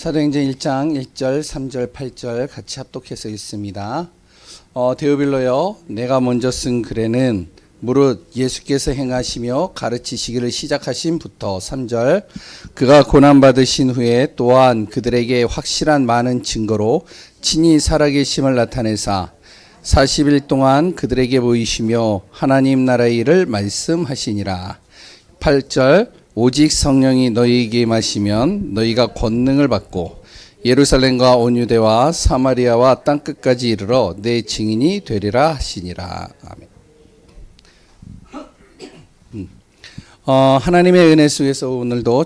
사도행전 1장 1절, 3절, 8절 같이 합독해서 읽습니다. 데오빌로여, 내가 먼저 쓴 글에는 무릇 예수께서 행하시며 가르치시기를 시작하신부터 3절, 그가 고난받으신 후에 또한 그들에게 확실한 많은 증거로 친히 살아계심을 나타내사 40일 동안 그들에게 보이시며 하나님 나라의 일을 말씀하시니라. 8절, 오직 성령이 너희에게 임하시면 너희가 권능을 받고 예루살렘과 온 유대와 사마리아와 땅끝까지 이르러 내 증인이 되리라 하시니라. 아멘. 하나님의 은혜 속에서 오늘도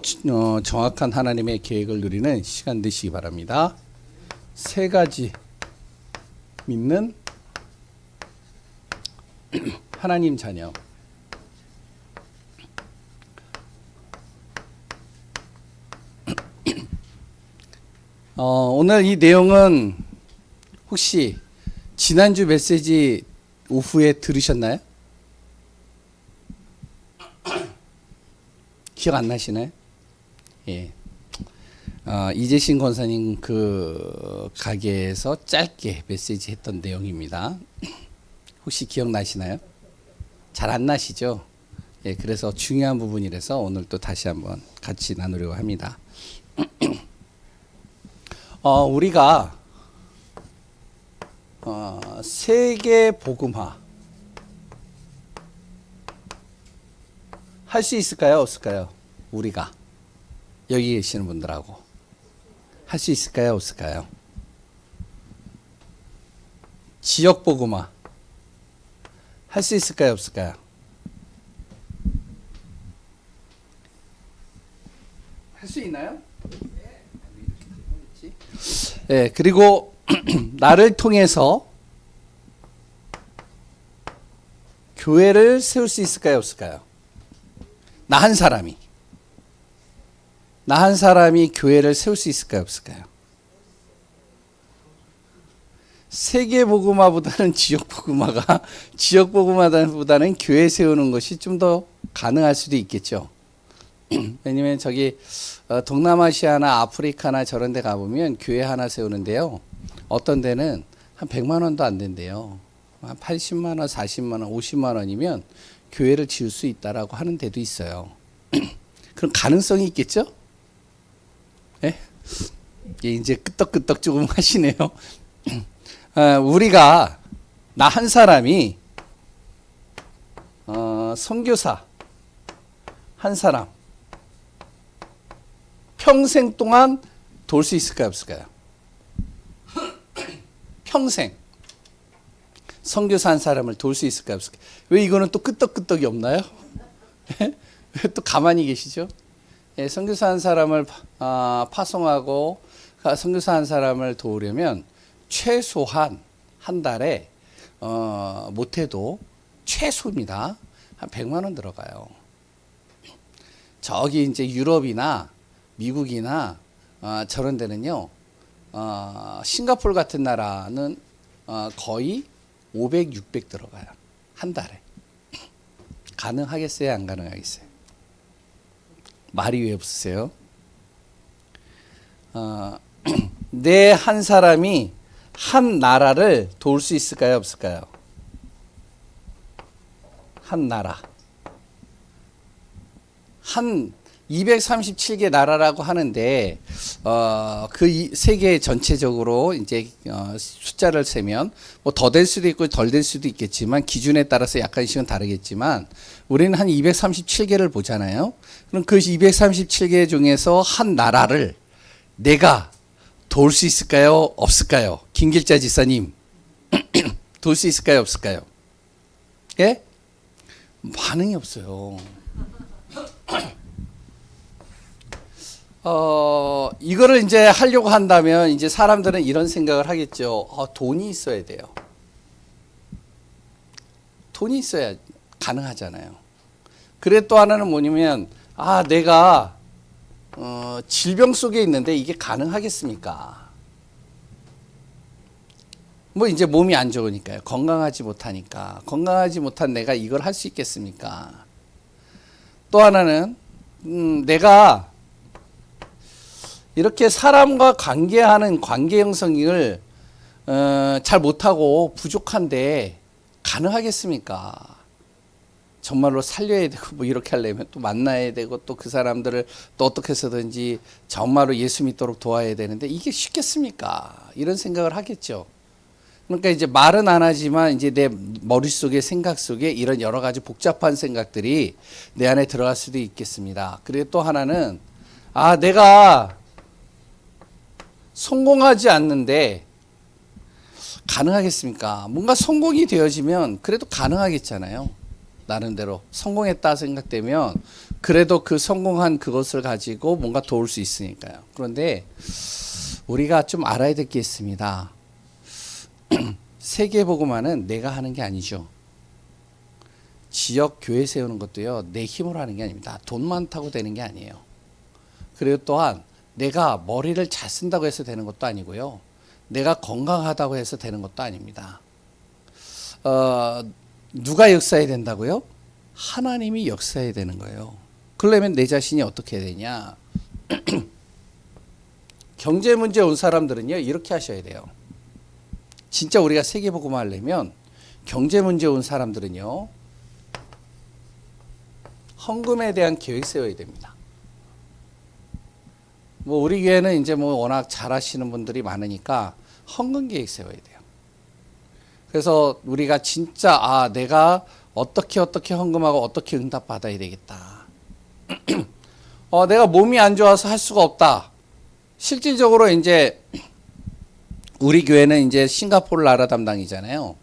정확한 하나님의 계획을 누리는 시간 되시기 바랍니다. 세 가지 믿는 하나님 자녀. 오늘 이 내용은 혹시 지난주 메시지 오후에 들으셨나요? 기억 안 나시나요? 예. 이재신 권사님 그 가게에서 짧게 메시지 했던 내용입니다. 혹시 기억나시나요? 잘 안 나시죠? 예, 그래서 중요한 부분이라서 오늘 또 다시 한번 같이 나누려고 합니다. 우리가 세계 복음화 할 수 있을까요? 없을까요? 우리가 여기 계시는 분들하고 할 수 있을까요? 없을까요? 지역 복음화 할 수 있을까요? 없을까요? 할 수 있나요? 네, 그리고 나를 통해서 교회를 세울 수 있을까요? 없을까요? 나 한 사람이 교회를 세울 수 있을까요? 없을까요? 세계 복음화보다는 지역 복음화가 지역 복음화보다는 교회 세우는 것이 좀 더 가능할 수도 있겠죠. 왜냐면 저기 동남아시아나 아프리카나 저런 데 가보면 교회 하나 세우는데요. 어떤 데는 한 100만 원도 안 된대요. 한 80만 원, 40만 원, 50만 원이면 교회를 지을 수 있다라고 하는 데도 있어요. 그럼 가능성이 있겠죠? 예? 이제 끄떡끄떡 조금 하시네요. 우리가 나 한 사람이 선교사 한 사람 평생 동안 돌 수 있을까요? 없을까요? 평생 선교사 한 사람을 돌 수 있을까요? 없을까요? 왜 이거는 또 끄떡끄떡이 없나요? 왜 또 가만히 계시죠? 예, 선교사 한 사람을 파송하고 선교사 한 사람을 도우려면 최소한 한 달에 못해도 최소입니다. 한 100만 원 들어가요. 저기 이제 유럽이나 미국이나 저런 데는요, 싱가포르 같은 나라는 거의 500, 600 들어가요. 한 달에. 가능하겠어요? 안 가능하겠어요? 말이 왜 없으세요? 내 한 사람이 한 나라를 도울 수 있을까요? 없을까요? 한 나라. 한 237개 나라라고 하는데 그 세계 전체적으로 이제 숫자를 세면 뭐 더 될 수도 있고 덜 될 수도 있겠지만 기준에 따라서 약간씩은 다르겠지만 우리는 한 237개를 보잖아요. 그럼 그 237개 중에서 한 나라를 내가 도울 수 있을까요? 없을까요? 김길자 지사님 도울 수 있을까요? 없을까요? 예? 반응이 없어요. 이거를 이제 하려고 한다면 이제 사람들은 이런 생각을 하겠죠. 돈이 있어야 돼요. 돈이 있어야 가능하잖아요. 그래 또 하나는 뭐냐면 내가 질병 속에 있는데 이게 가능하겠습니까? 뭐 이제 몸이 안 좋으니까요. 건강하지 못하니까. 건강하지 못한 내가 이걸 할 수 있겠습니까? 또 하나는 내가 이렇게 사람과 관계하는 관계 형성을 잘 못하고 부족한데 가능하겠습니까? 정말로 살려야 되고 뭐 이렇게 하려면 또 만나야 되고 또 그 사람들을 또 어떻게 해서든지 정말로 예수 믿도록 도와야 되는데 이게 쉽겠습니까? 이런 생각을 하겠죠. 그러니까 이제 말은 안 하지만 이제 내 머릿속에 생각 속에 이런 여러 가지 복잡한 생각들이 내 안에 들어갈 수도 있겠습니다. 그리고 또 하나는 내가 성공하지 않는데 가능하겠습니까? 뭔가 성공이 되어지면 그래도 가능하겠잖아요. 나름대로 성공했다 생각되면 그래도 그 성공한 그것을 가지고 뭔가 도울 수 있으니까요. 그런데 우리가 좀 알아야 될 게 있습니다. 세계복음화는 내가 하는 게 아니죠. 지역 교회 세우는 것도요, 내 힘으로 하는 게 아닙니다. 돈 많다고 되는 게 아니에요. 그리고 또한 내가 머리를 잘 쓴다고 해서 되는 것도 아니고요. 내가 건강하다고 해서 되는 것도 아닙니다. 누가 역사해야 된다고요? 하나님이 역사해야 되는 거예요. 그러려면 내 자신이 어떻게 해야 되냐? 경제 문제 온 사람들은요, 이렇게 하셔야 돼요. 진짜 우리가 세계복음화 하려면 경제 문제 온 사람들은요, 헌금에 대한 계획 세워야 됩니다. 뭐 우리 교회는 이제 뭐 워낙 잘하시는 분들이 많으니까 헌금 계획 세워야 돼요. 그래서 우리가 진짜 내가 어떻게 헌금하고 어떻게 응답 받아야 되겠다. 내가 몸이 안 좋아서 할 수가 없다. 실질적으로 이제 우리 교회는 이제 싱가포르 나라 담당이잖아요.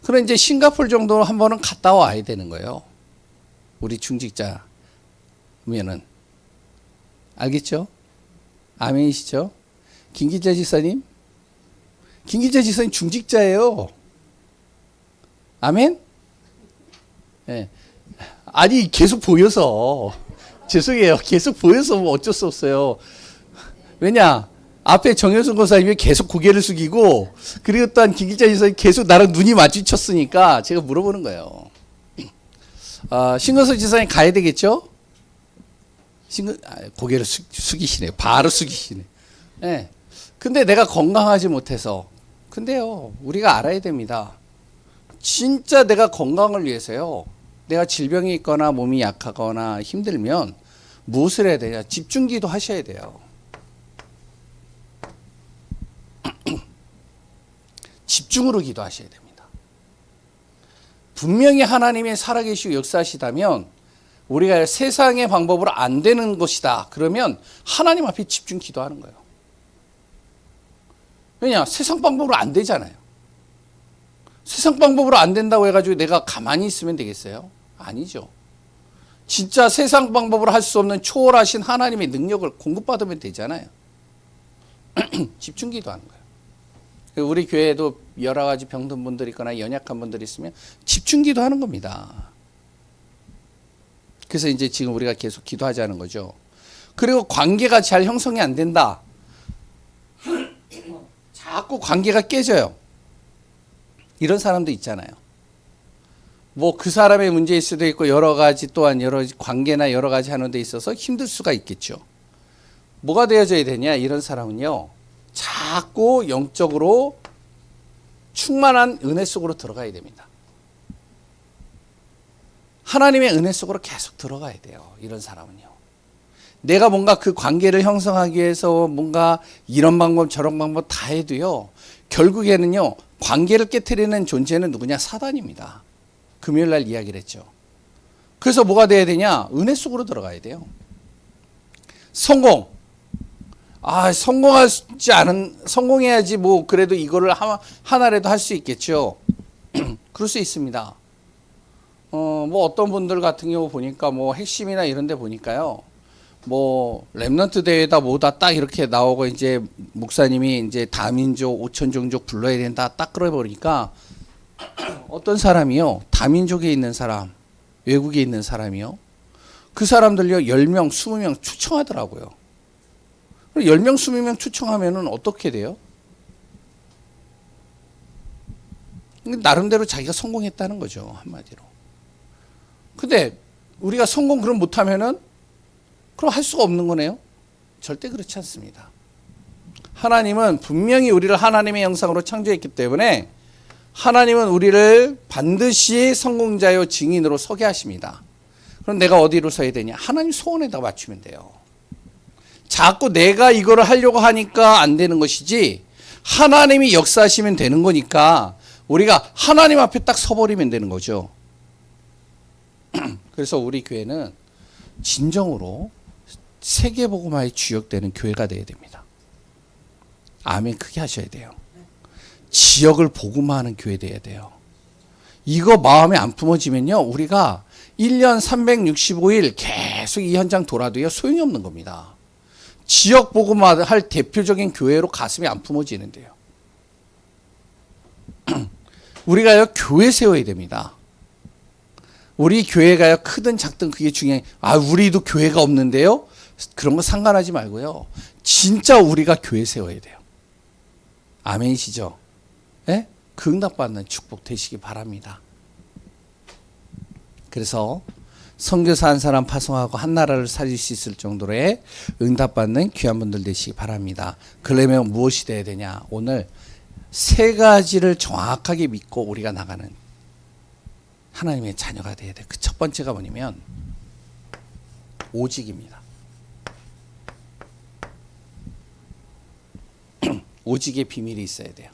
그럼 이제 싱가포르 정도로 한 번은 갔다 와야 되는 거예요. 우리 중직자면은. 알겠죠? 아멘이시죠? 김기재 지사님? 김기재 지사님 중직자예요. 아멘? 네. 아니, 계속 보여서. 죄송해요. 계속 보여서 뭐 어쩔 수 없어요. 왜냐? 앞에 정효순 권사님이 계속 고개를 숙이고, 그리고 또한 김기자 지사님이 계속 나랑 눈이 마주쳤으니까 제가 물어보는 거예요. 신건석 지사님 가야 되겠죠? 고개를 숙이시네요. 바로 숙이시네. 네. 근데 내가 건강하지 못해서. 근데요, 우리가 알아야 됩니다. 진짜 내가 건강을 위해서요, 내가 질병이 있거나 몸이 약하거나 힘들면 무엇을 해야 되냐? 집중기도 하셔야 돼요. 집중으로 기도하셔야 됩니다. 분명히 하나님이 살아계시고 역사하시다면 우리가 세상의 방법으로 안 되는 것이다. 그러면 하나님 앞에 집중 기도하는 거예요. 왜냐? 세상 방법으로 안 되잖아요. 세상 방법으로 안 된다고 해가지고 내가 가만히 있으면 되겠어요? 아니죠. 진짜 세상 방법으로 할 수 없는 초월하신 하나님의 능력을 공급받으면 되잖아요. 집중 기도하는 거예요. 우리 교회에도 여러 가지 병든 분들이 있거나 연약한 분들이 있으면 집중 기도하는 겁니다. 그래서 이제 지금 우리가 계속 기도하자는 거죠. 그리고 관계가 잘 형성이 안 된다. 자꾸 관계가 깨져요. 이런 사람도 있잖아요. 뭐 그 사람의 문제일 수도 있고 여러 가지 또한 여러 관계나 여러 가지 하는 데 있어서 힘들 수가 있겠죠. 뭐가 되어져야 되냐? 이런 사람은요, 자꾸 영적으로 충만한 은혜 속으로 들어가야 됩니다. 하나님의 은혜 속으로 계속 들어가야 돼요. 이런 사람은요. 내가 뭔가 그 관계를 형성하기 위해서 뭔가 이런 방법 저런 방법 다 해도요, 결국에는요, 관계를 깨트리는 존재는 누구냐? 사단입니다. 금요일 날 이야기를 했죠. 그래서 뭐가 돼야 되냐? 은혜 속으로 들어가야 돼요. 성공. 성공해야지 뭐 그래도 이거를 하나라도 할 수 있겠죠. 그럴 수 있습니다. 뭐 어떤 분들 같은 경우 보니까 뭐 핵심이나 이런 데 보니까요, 뭐 렘넌트 대회다 뭐다 딱 이렇게 나오고 이제 목사님이 이제 다민족 5천 종족 불러야 된다 딱 그러버리니까 어떤 사람이요, 다민족에 있는 사람, 외국에 있는 사람이요, 그 사람들요 10명 20명 초청하더라고요. 10명 20명 초청하면은 어떻게 돼요? 나름대로 자기가 성공했다는 거죠, 한마디로. 근데 우리가 성공 그럼 못하면은 그럼 할 수가 없는 거네요? 절대 그렇지 않습니다. 하나님은 분명히 우리를 하나님의 형상으로 창조했기 때문에 하나님은 우리를 반드시 성공자요 증인으로 서게 하십니다. 그럼 내가 어디로 서야 되냐? 하나님 소원에다 맞추면 돼요. 자꾸 내가 이거를 하려고 하니까 안 되는 것이지 하나님이 역사하시면 되는 거니까 우리가 하나님 앞에 딱 서버리면 되는 거죠. 그래서 우리 교회는 진정으로 세계복음화에 주역되는 교회가 되어야 됩니다. 아멘 크게 하셔야 돼요. 지역을 복음화하는 교회 되어야 돼요. 이거 마음에 안 품어지면요 우리가 1년 365일 계속 이 현장 돌아도요 소용이 없는 겁니다. 지역 복음화할 대표적인 교회로 가슴이 안 품어지는데요. 우리가요 교회 세워야 됩니다. 우리 교회가요 크든 작든 그게 중요해. 우리도 교회가 없는데요. 그런 거 상관하지 말고요. 진짜 우리가 교회 세워야 돼요. 아멘이시죠? 예? 그 응답받는 축복 되시기 바랍니다. 그래서 선교사 한 사람 파송하고 한 나라를 살릴 수 있을 정도로의 응답받는 귀한 분들 되시기 바랍니다. 그러려면 무엇이 돼야 되냐? 오늘 세 가지를 정확하게 믿고 우리가 나가는 하나님의 자녀가 돼야 돼. 그 첫 번째가 뭐냐면 오직입니다. 오직의 비밀이 있어야 돼요.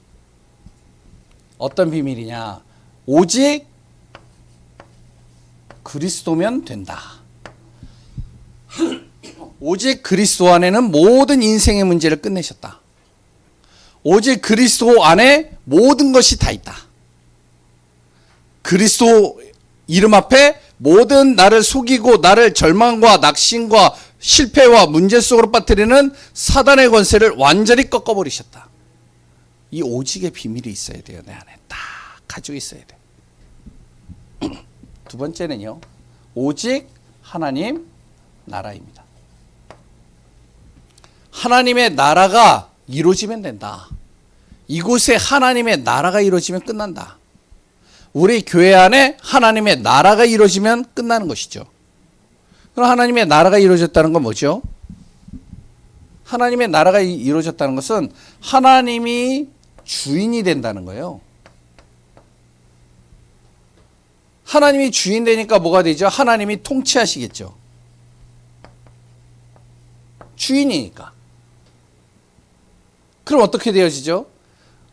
어떤 비밀이냐? 오직 그리스도면 된다. 오직 그리스도 안에는 모든 인생의 문제를 끝내셨다. 오직 그리스도 안에 모든 것이 다 있다. 그리스도 이름 앞에 모든 나를 속이고 나를 절망과 낙심과 실패와 문제 속으로 빠뜨리는 사단의 권세를 완전히 꺾어버리셨다. 이 오직의 비밀이 있어야 돼요. 내 안에 딱 가지고 있어야 돼. 두 번째는요. 오직 하나님 나라입니다. 하나님의 나라가 이루어지면 된다. 이곳에 하나님의 나라가 이루어지면 끝난다. 우리 교회 안에 하나님의 나라가 이루어지면 끝나는 것이죠. 그럼 하나님의 나라가 이루어졌다는 건 뭐죠? 하나님의 나라가 이루어졌다는 것은 하나님이 주인이 된다는 거예요. 하나님이 주인 되니까 뭐가 되죠? 하나님이 통치하시겠죠. 주인이니까. 그럼 어떻게 되어지죠?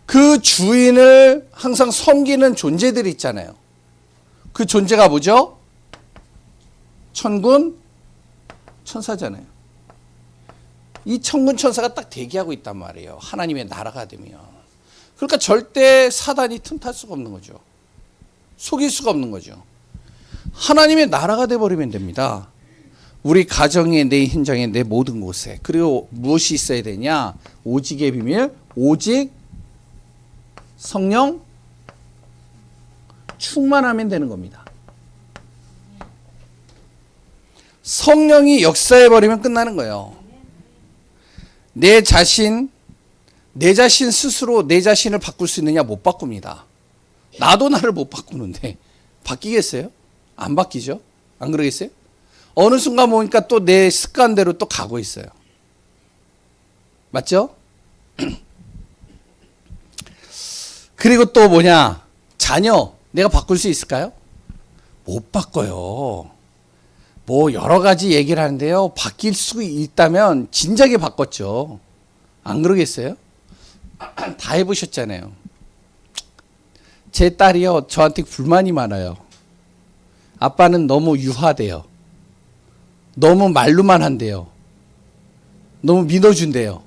그 주인을 항상 섬기는 존재들이 있잖아요. 그 존재가 뭐죠? 천군, 천사잖아요. 이 천군, 천사가 딱 대기하고 있단 말이에요. 하나님의 나라가 되면. 그러니까 절대 사단이 틈탈 수가 없는 거죠. 속일 수가 없는 거죠. 하나님의 나라가 돼버리면 됩니다. 우리 가정에, 내 현장에, 내 모든 곳에. 그리고 무엇이 있어야 되냐? 오직의 비밀, 오직 성령 충만하면 되는 겁니다. 성령이 역사해버리면 끝나는 거예요. 내 자신 스스로 내 자신을 바꿀 수 있느냐? 못 바꿉니다. 나도 나를 못 바꾸는데 바뀌겠어요? 안 바뀌죠? 안 그러겠어요? 어느 순간 보니까 또 내 습관대로 또 가고 있어요. 맞죠? 그리고 또 뭐냐? 자녀 내가 바꿀 수 있을까요? 못 바꿔요. 뭐 여러 가지 얘기를 하는데요. 바뀔 수 있다면 진작에 바꿨죠. 안 그러겠어요? 다 해보셨잖아요. 제 딸이요. 저한테 불만이 많아요. 아빠는 너무 유하대요. 너무 말로만 한대요. 너무 믿어준대요.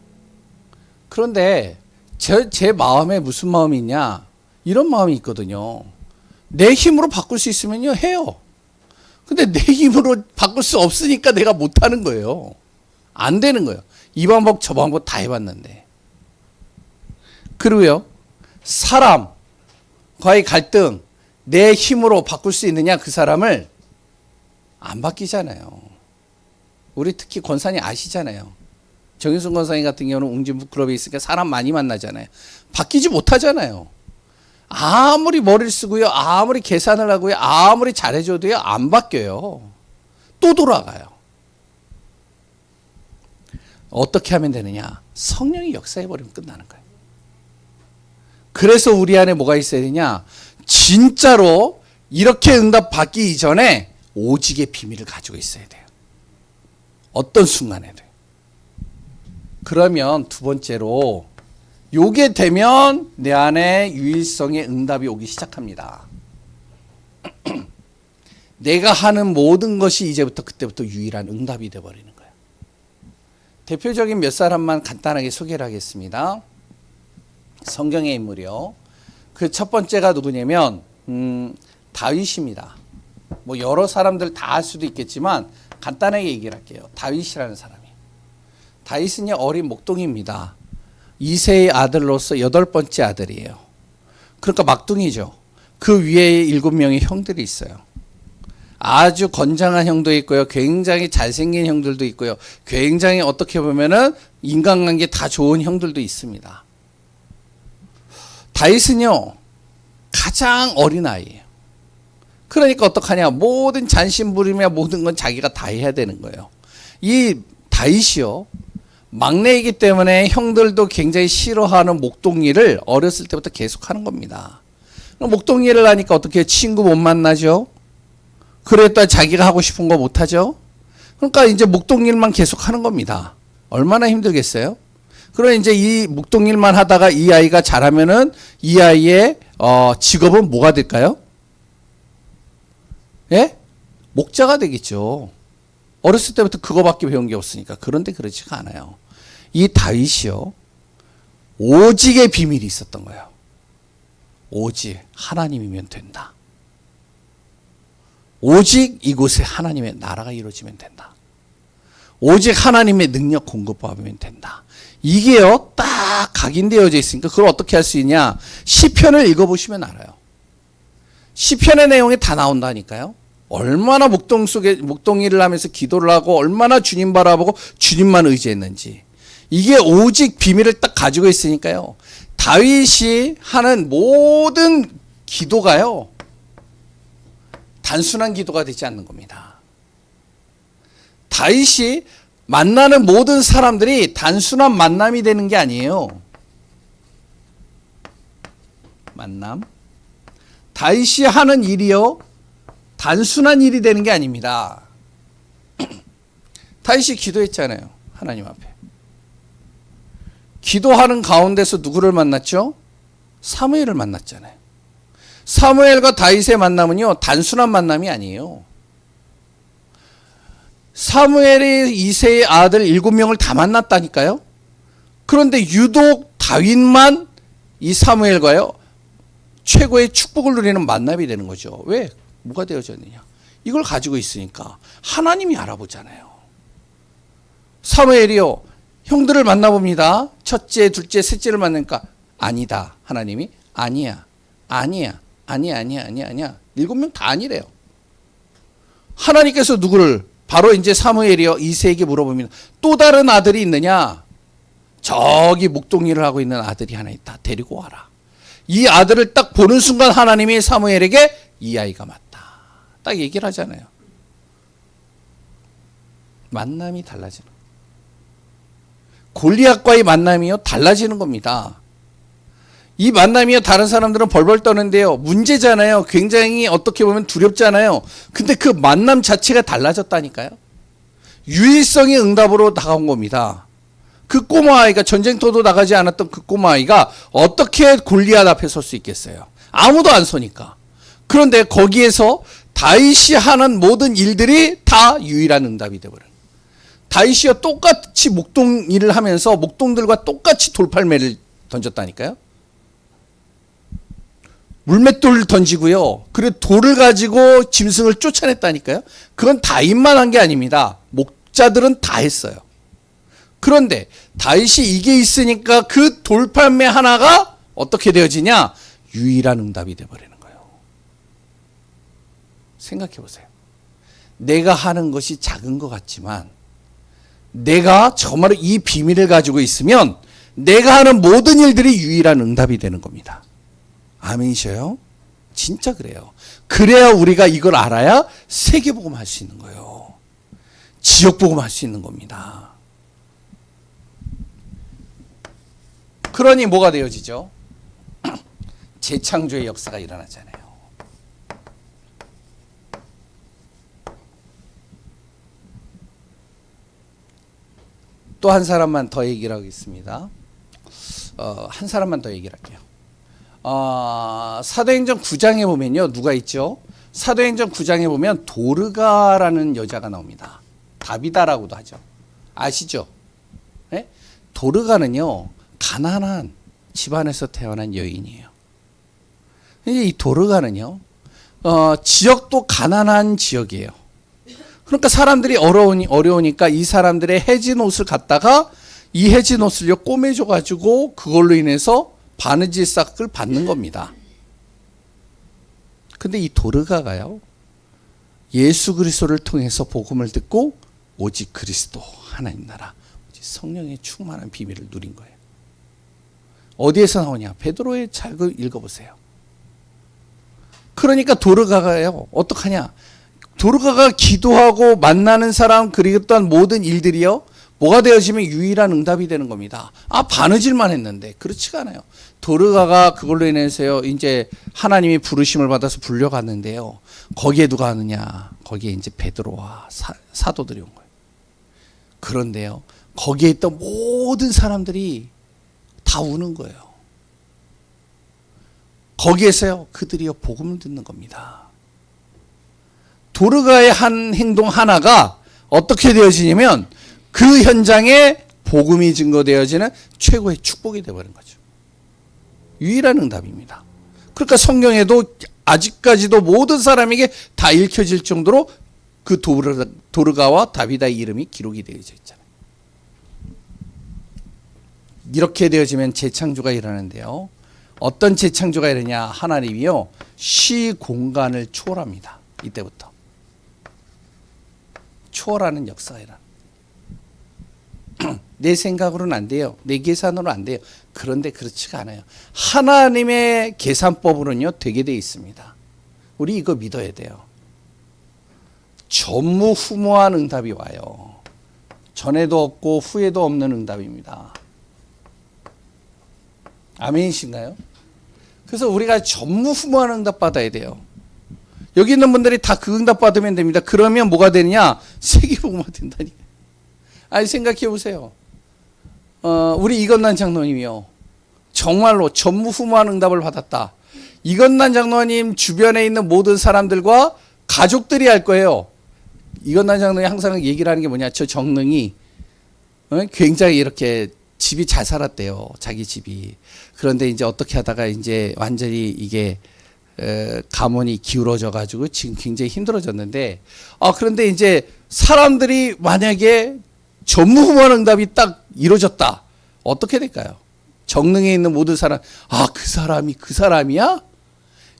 그런데 제 마음에 무슨 마음이 있냐? 이런 마음이 있거든요. 내 힘으로 바꿀 수 있으면요, 해요. 근데 내 힘으로 바꿀 수 없으니까 내가 못하는 거예요. 안 되는 거예요. 이 방법 저 방법 다 해봤는데. 그리고요, 사람과의 갈등, 내 힘으로 바꿀 수 있느냐? 그 사람을 안 바뀌잖아요. 우리 특히 권사님 아시잖아요. 정윤순 권사님 같은 경우는 웅진부클럽에 있으니까 사람 많이 만나잖아요. 바뀌지 못하잖아요. 아무리 머리를 쓰고요. 아무리 계산을 하고요. 아무리 잘해줘도요. 안 바뀌어요. 또 돌아가요. 어떻게 하면 되느냐? 성령이 역사해버리면 끝나는 거예요. 그래서 우리 안에 뭐가 있어야 되냐? 진짜로 이렇게 응답 받기 이전에 오직의 비밀을 가지고 있어야 돼요. 어떤 순간에도. 그러면 두 번째로 요게 되면 내 안에 유일성의 응답이 오기 시작합니다. 내가 하는 모든 것이 이제부터 그때부터 유일한 응답이 되어버리는 거예요. 대표적인 몇 사람만 간단하게 소개를 하겠습니다. 성경의 인물이요. 그 첫 번째가 누구냐면 다윗입니다. 뭐 여러 사람들 다 할 수도 있겠지만 간단하게 얘기를 할게요. 다윗이라는 사람이. 다윗은 어린 목동입니다. 이새의 아들로서 8번째 아들이에요. 그러니까 막둥이죠. 그 위에 7명의 형들이 있어요. 아주 건장한 형도 있고요. 굉장히 잘생긴 형들도 있고요. 굉장히 어떻게 보면은 인간관계 다 좋은 형들도 있습니다. 다윗은요, 가장 어린 아이예요. 그러니까 어떡하냐. 모든 잔심부림이야 모든 건 자기가 다 해야 되는 거예요. 이 다윗이요, 막내이기 때문에 형들도 굉장히 싫어하는 목동일을 어렸을 때부터 계속 하는 겁니다. 목동일을 하니까 어떻게 친구 못 만나죠? 그랬다 자기가 하고 싶은 거 못 하죠? 그러니까 이제 목동일만 계속 하는 겁니다. 얼마나 힘들겠어요? 그럼 이제 이 목동일만 하다가 이 아이가 자라면은 이 아이의 직업은 뭐가 될까요? 예? 목자가 되겠죠. 어렸을 때부터 그거밖에 배운 게 없으니까. 그런데 그렇지가 않아요. 이 다윗이요, 오직의 비밀이 있었던 거예요. 오직 하나님이면 된다. 오직 이곳에 하나님의 나라가 이루어지면 된다. 오직 하나님의 능력 공급받으면 된다. 이게요, 딱 각인되어져 있으니까 그걸 어떻게 할 수 있냐? 시편을 읽어보시면 알아요. 시편의 내용이 다 나온다니까요. 얼마나 목동일을 하면서 기도를 하고 얼마나 주님 바라보고 주님만 의지했는지. 이게 오직 비밀을 딱 가지고 있으니까요. 다윗이 하는 모든 기도가요, 단순한 기도가 되지 않는 겁니다. 다윗이 만나는 모든 사람들이 단순한 만남이 되는 게 아니에요. 만남. 다윗이 하는 일이요, 단순한 일이 되는 게 아닙니다. 다윗이 기도했잖아요. 하나님 앞에. 기도하는 가운데서 누구를 만났죠? 사무엘을 만났잖아요. 사무엘과 다윗의 만남은요, 단순한 만남이 아니에요. 사무엘이 이새의 아들 7명을 다 만났다니까요. 그런데 유독 다윗만 이 사무엘과요, 최고의 축복을 누리는 만남이 되는 거죠. 왜? 뭐가 되어졌느냐? 이걸 가지고 있으니까 하나님이 알아보잖아요. 사무엘이요, 형들을 만나봅니다. 첫째, 둘째, 셋째를 만나니까 아니다. 하나님이 아니야. 7명 다 아니래요. 하나님께서 누구를, 바로 이제 사무엘이요, 이새에게 물어봅니다. 또 다른 아들이 있느냐? 저기 목동일을 하고 있는 아들이 하나 있다. 데리고 와라. 이 아들을 딱 보는 순간 하나님이 사무엘에게 이 아이가 맞다. 딱 얘기를 하잖아요. 만남이 달라지는 거예요. 골리앗과의 만남이요, 달라지는 겁니다. 이 만남이요, 다른 사람들은 벌벌 떠는데요, 문제잖아요. 굉장히 어떻게 보면 두렵잖아요. 근데 그 만남 자체가 달라졌다니까요. 유일성의 응답으로 다가온 겁니다. 그 꼬마아이가, 전쟁터도 나가지 않았던 그 꼬마아이가 어떻게 골리앗 앞에 설 수 있겠어요? 아무도 안 서니까. 그런데 거기에서 다윗이 하는 모든 일들이 다 유일한 응답이 되어버려요. 다윗이요, 똑같이 목동 일을 하면서 목동들과 똑같이 돌팔매를 던졌다니까요. 물맷돌을 던지고요, 그리고 돌을 가지고 짐승을 쫓아냈다니까요. 그건 다윗만 한 게 아닙니다. 목자들은 다 했어요. 그런데 다윗이 이게 있으니까 그 돌팔매 하나가 어떻게 되어지냐? 유일한 응답이 되어버리는 거예요. 생각해 보세요. 내가 하는 것이 작은 것 같지만 내가 정말로 이 비밀을 가지고 있으면 내가 하는 모든 일들이 유일한 응답이 되는 겁니다. 아멘이셔요? 진짜 그래요. 그래야 우리가 이걸 알아야 세계복음 할 수 있는 거예요. 지역복음 할 수 있는 겁니다. 그러니 뭐가 되어지죠? 재창조의 역사가 일어나잖아요. 또 한 사람만 더 얘기를 하겠습니다. 한 사람만 더 얘기를 할게요. 사도행전 9장에 보면요. 누가 있죠? 사도행전 9장에 보면 도르가라는 여자가 나옵니다. 다비다라고도 하죠. 아시죠? 네? 도르가는요. 가난한 집안에서 태어난 여인이에요. 이 도르가는요. 지역도 가난한 지역이에요. 그러니까 사람들이 어려우니까 이 사람들의 해진 옷을 갖다가 이 해진 옷을요 꼬매줘가지고 그걸로 인해서 바느질 싹을 받는 겁니다. 근데 이 도르가가요 예수 그리스도를 통해서 복음을 듣고 오직 그리스도 하나님 나라 오직 성령의 충만한 비밀을 누린 거예요. 어디에서 나오냐? 베드로의 잘 읽어보세요. 그러니까 도르가가요 어떡하냐? 도르가가 기도하고 만나는 사람 그리고 또한 모든 일들이요 뭐가 되어지면 유일한 응답이 되는 겁니다. 바느질만 했는데 그렇지가 않아요. 도르가가 그걸로 인해서요 이제 하나님이 부르심을 받아서 불려갔는데요. 거기에 누가 하느냐? 거기에 이제 베드로와 사도들이 온 거예요. 그런데요 거기에 있던 모든 사람들이 다 우는 거예요. 거기에서요 그들이요 복음을 듣는 겁니다. 도르가의 한 행동 하나가 어떻게 되어지냐면 그 현장에 복음이 증거되어지는 최고의 축복이 되어버린 거죠. 유일한 응답입니다. 그러니까 성경에도 아직까지도 모든 사람에게 다 읽혀질 정도로 그 도르가와 다비다의 이름이 기록이 되어져 있잖아요. 이렇게 되어지면 재창조가 일어나는데요. 어떤 재창조가 일어나냐? 하나님이요 시공간을 초월합니다. 이때부터 초월하는 역사가 일어나. 내 생각으로는 안 돼요. 내 계산으로는 안 돼요. 그런데 그렇지가 않아요. 하나님의 계산법으로는요 되게 돼 있습니다. 우리 이거 믿어야 돼요. 전무후무한 응답이 와요. 전에도 없고 후에도 없는 응답입니다. 아멘이신가요? 그래서 우리가 전무후무한 응답 받아야 돼요. 여기 있는 분들이 다 그 응답 받으면 됩니다. 그러면 뭐가 되느냐? 세계복음화 된다니까. 생각해 보세요. 우리 이건난 장로님이요. 정말로 전무후무한 응답을 받았다. 이건난 장로님 주변에 있는 모든 사람들과 가족들이 할 거예요. 이건난 장로님 항상 얘기를 하는 게 뭐냐? 저 정릉이 굉장히 이렇게 집이 잘 살았대요. 자기 집이. 그런데 이제 어떻게 하다가 이제 완전히 이게 가문이 기울어져 가지고 지금 굉장히 힘들어졌는데 그런데 이제 사람들이 만약에 전무후무한 응답이 딱 이루어졌다. 어떻게 될까요? 정릉에 있는 모든 사람 그 사람이 그 사람이야?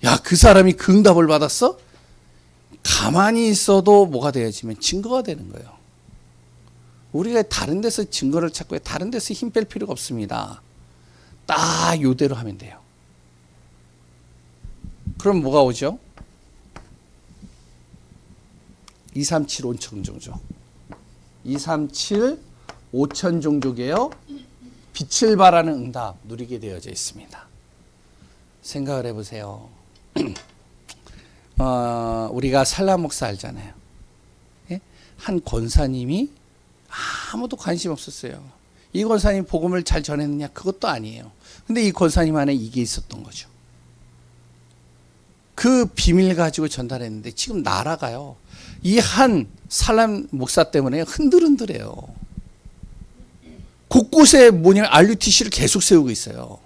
야, 그 사람이 그 응답을 받았어? 가만히 있어도 뭐가 되어지면 증거가 되는 거예요. 우리가 다른 데서 증거를 찾고 다른 데서 힘 뺄 필요가 없습니다. 딱 요대로 하면 돼요. 그럼 뭐가 오죠? 237 5천 종족. 237 5천 종족이에요. 빛을 발하는 응답 누리게 되어져 있습니다. 생각을 해보세요. 우리가 살라 목사 알잖아요. 예? 한 권사님이 아무도 관심 없었어요. 이 권사님 복음을 잘 전했느냐? 그것도 아니에요. 근데 이 권사님 안에 이게 있었던 거죠. 그 비밀 가지고 전달했는데 지금 나라가요. 이 한 살람 목사 때문에 흔들흔들해요. 곳곳에 RUTC를 계속 세우고 있어요.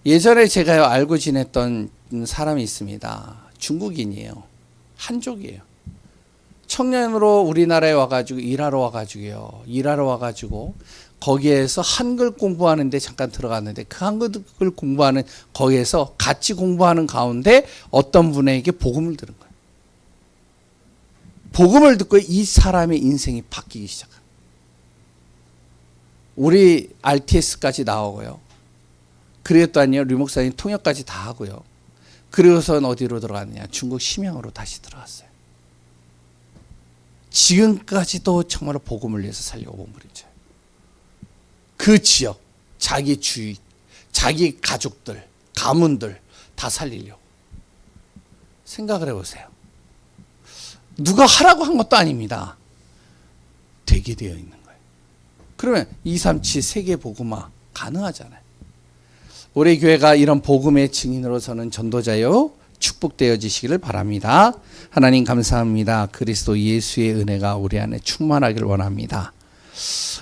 예전에 제가요 알고 지냈던 사람이 있습니다. 중국인이에요. 한족이에요. 청년으로 우리나라에 와가지고 일하러 와가지고 거기에서 한글 공부하는데 잠깐 들어갔는데 그 한글 공부하는 거기에서 같이 공부하는 가운데 어떤 분에게 복음을 들은 거예요. 복음을 듣고 이 사람의 인생이 바뀌기 시작합니다. 우리 RTS까지 나오고요. 그랬더니요 류목사님 통역까지 다 하고요. 그리고선 어디로 들어갔느냐? 중국 심양으로 다시 들어갔어요. 지금까지도 정말로 복음을 위해서 살려고 몸부림쳐요. 그 지역, 자기 주위, 자기 가족들, 가문들 다 살리려고. 생각을 해보세요. 누가 하라고 한 것도 아닙니다. 되게 되어 있는 거예요. 그러면 237 세계 복음화 가능하잖아요. 우리 교회가 이런 복음의 증인으로서는 전도자요 축복되어지시기를 바랍니다. 하나님 감사합니다. 그리스도 예수의 은혜가 우리 안에 충만하길 원합니다.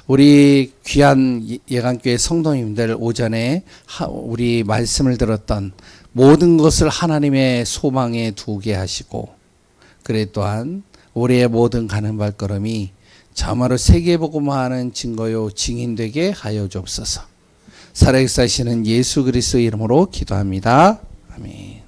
우리 귀한 예강교회 성도님들 오전에 우리 말씀을 들었던 모든 것을 하나님의 소망에 두게 하시고, 그래 또한 우리의 모든 가는 발걸음이 참으로 세계복음화하는 증거요 증인되게 하여 주옵소서. 살아계시는 예수 그리스도의 이름으로 기도합니다. 아멘.